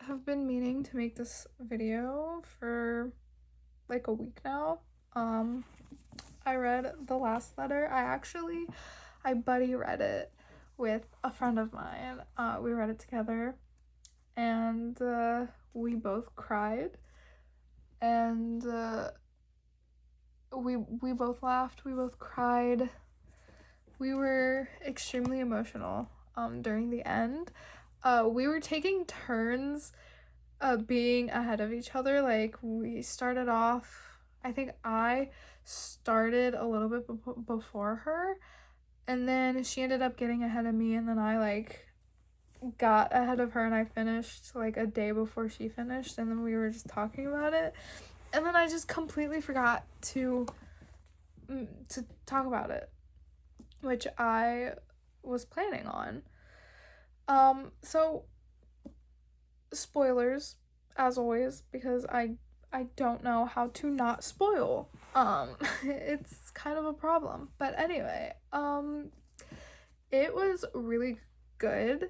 have been meaning to make this video for like a week now. I read The Last Letter. I buddy read it with a friend of mine. We read it together and we both cried and we both laughed, we both cried. We were extremely emotional during the end. We were taking turns being ahead of each other. Like, we started off, I think I started a little bit before her, and then she ended up getting ahead of me, and then I like got ahead of her and I finished like a day before she finished, and then we were just talking about it, and then I just completely forgot to talk about it, which I was planning on. So spoilers, as always, because I don't know how to not spoil. It's kind of a problem. But anyway, it was really good.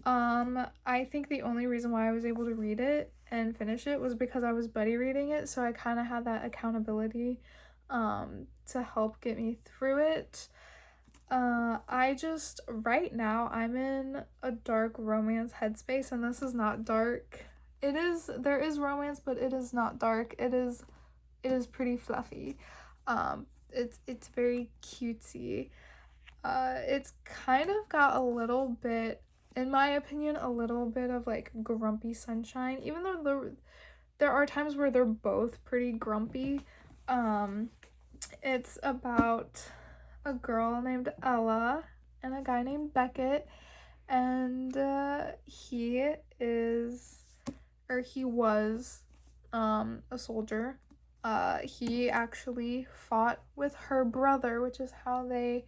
I think the only reason why I was able to read it and finish it was because I was buddy reading it, so I kind of had that accountability to help get me through it. Right now, I'm in a dark romance headspace, and this is not dark. There is romance, but it is not dark. It is pretty fluffy. It's very cutesy. It's kind of got a little bit, in my opinion, a little bit of like grumpy sunshine, even though there are times where they're both pretty grumpy. It's about a girl named Ella and a guy named Beckett, and he was a soldier. He actually fought with her brother, which is how they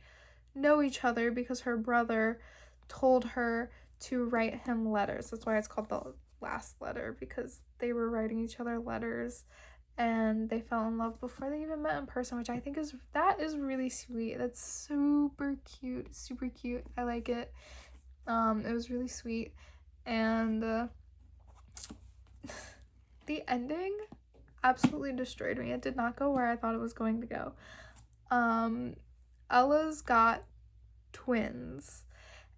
know each other, because her brother told her to write him letters. That's why it's called The Last Letter, because they were writing each other letters and they fell in love before they even met in person, which I think is really sweet. That's super cute. I like it. It was really sweet, and the ending absolutely destroyed me. It did not go where I thought it was going to go. Ella's got twins,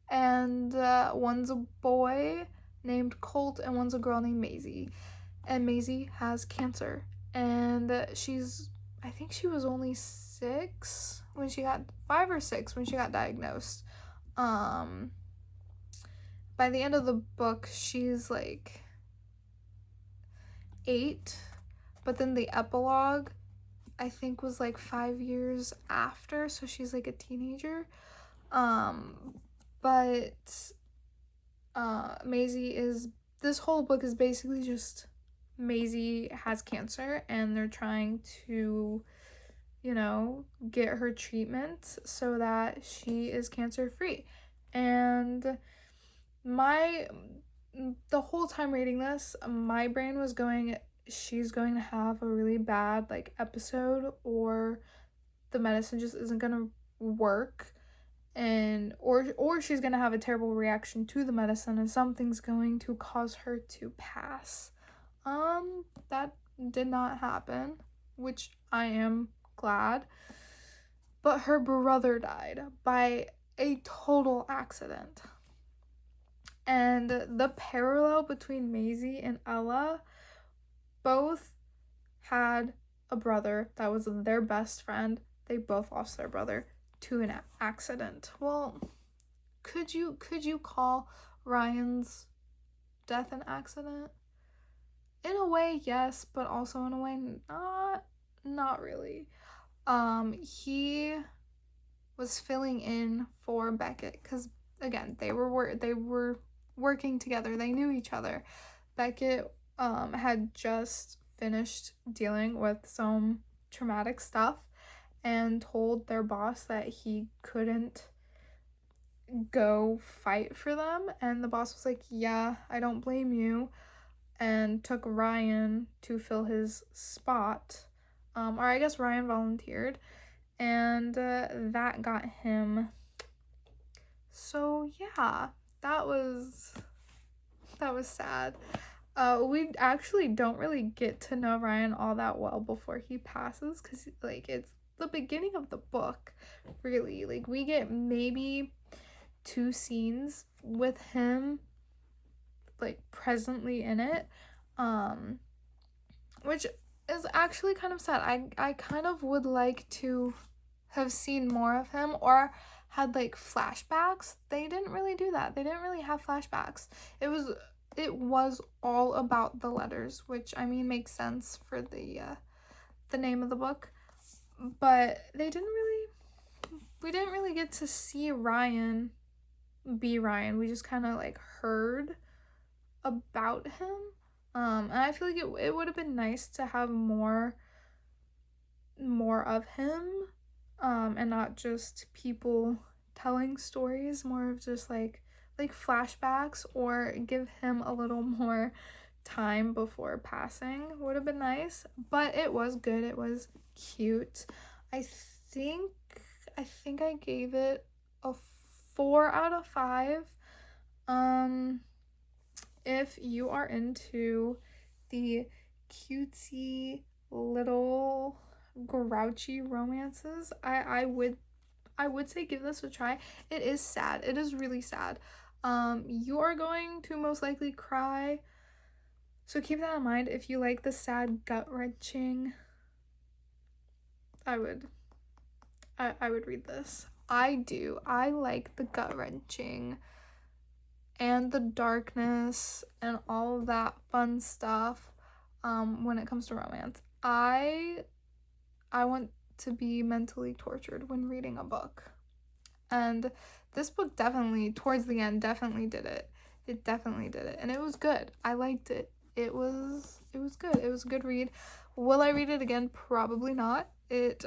and one's a boy named Colt and one's a girl named Maisie, and Maisie has cancer, and I think she was only 6 when she got 5 or 6 when she got diagnosed. By the end of the book, she's like 8, but then the epilogue, I think, was like 5 years after, so she's like a teenager. But this whole book is basically just Maisie has cancer and they're trying to, get her treatment so that she is cancer free. And the whole time reading this, my brain was going, she's going to have a really bad like episode, or the medicine just isn't going to work, and or she's going to have a terrible reaction to the medicine and something's going to cause her to pass. That did not happen, which I am glad. But her brother died by a total accident. And the parallel between Maisie and Ella, both had a brother that was their best friend. They both lost their brother to an accident. Well, could you call Ryan's death an accident? In a way, yes, but also in a way, not really. He was filling in for Beckett because, again, they were working together. They knew each other. Beckett had just finished dealing with some traumatic stuff and told their boss that he couldn't go fight for them, and the boss was like, yeah, I don't blame you, and took Ryan to fill his spot, or I guess Ryan volunteered, and that got him. So yeah, that was sad. We actually don't really get to know Ryan all that well before he passes, because like it's the beginning of the book, really. Like we get maybe 2 scenes with him like presently in it, um which is actually kind of sad. I kind of would like to have seen more of him, or had like flashbacks. They didn't really do that. They didn't really have flashbacks. It was all about the letters, which I mean makes sense for the name of the book. But we didn't really get to see Ryan be Ryan. We just kind of like heard about him. And I feel like it would have been nice to have more of him, and not just people telling stories, more of just like flashbacks, or give him a little more time before passing would have been nice. But it was good. It was cute. I think I gave it a 4 out of 5. If you are into the cutesy little grouchy romances, I would say give this a try. It is sad. It is really sad. You are going to most likely cry. So keep that in mind. If you like the sad, gut-wrenching, I would read this. I do. I like the gut-wrenching and the darkness and all of that fun stuff, when it comes to romance. I want to be mentally tortured when reading a book. And this book definitely, towards the end, definitely did it. It definitely did it. And it was good. I liked it. It was good. It was a good read. Will I read it again? Probably not. It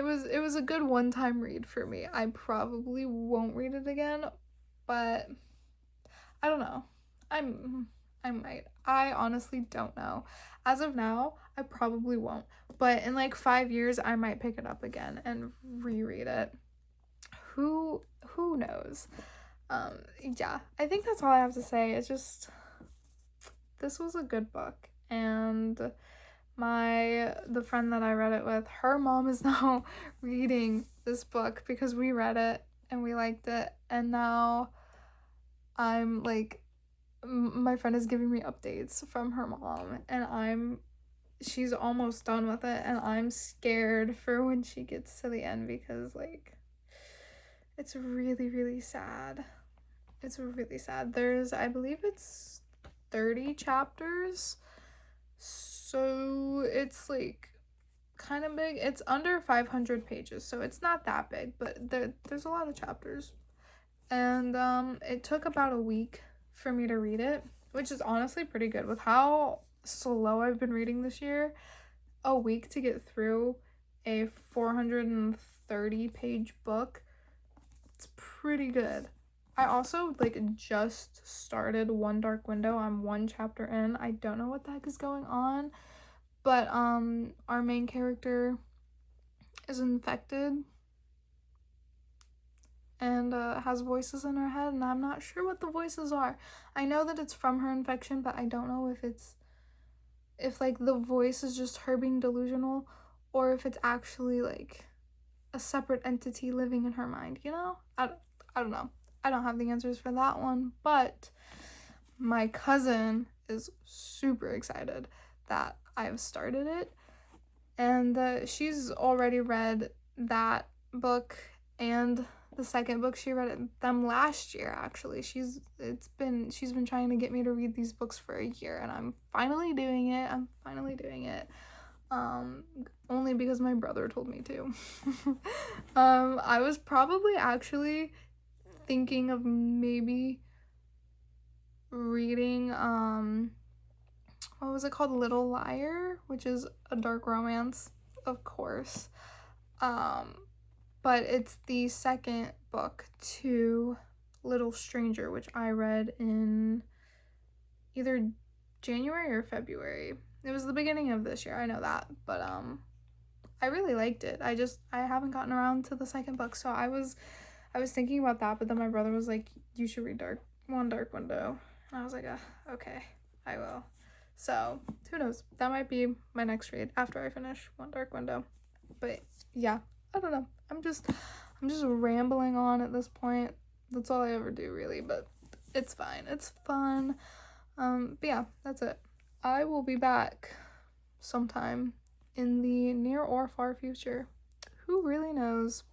was a good one-time read for me. I probably won't read it again, but I don't know. I might. I honestly don't know. As of now, I probably won't. But in like 5 years, I might pick it up again and reread it. Who knows? Yeah, I think that's all I have to say. It's just, this was a good book, and the friend that I read it with, her mom is now reading this book because we read it and we liked it, and now I'm like, my friend is giving me updates from her mom, and she's almost done with it, and I'm scared for when she gets to the end, because like it's really, really sad. It's really sad. I believe it's 30 chapters, so it's like kind of big. It's under 500 pages, so it's not that big, but there's a lot of chapters. And it took about a week for me to read it, which is honestly pretty good with how slow I've been reading this year. A week to get through a 430 page book, it's pretty good. I also like just started One Dark Window. I'm 1 chapter in. I don't know what the heck is going on, but our main character is infected and has voices in her head, and I'm not sure what the voices are. I know that it's from her infection, but I don't know if like the voice is just her being delusional, or if it's actually like a separate entity living in her mind, you know? I don't know. I don't have the answers for that one, but my cousin is super excited that I've started it, and she's already read that book and the second book. She read them last year, actually. She's been trying to get me to read these books for a year, and I'm finally doing it. Only because my brother told me to. I was probably actually thinking of maybe reading what was it called, Little Liar, which is a dark romance, of course. But it's the second book to Little Stranger, which I read in either January or February. It was the beginning of this year, I know that, but I really liked it. I haven't gotten around to the second book, so I was thinking about that, but then my brother was like, you should read One Dark Window. And I was like, okay, I will. So, who knows? That might be my next read after I finish One Dark Window. But yeah, I don't know. I'm just rambling on at this point. That's all I ever do, really, but it's fine. It's fun. But yeah, that's it. I will be back sometime in the near or far future. Who really knows?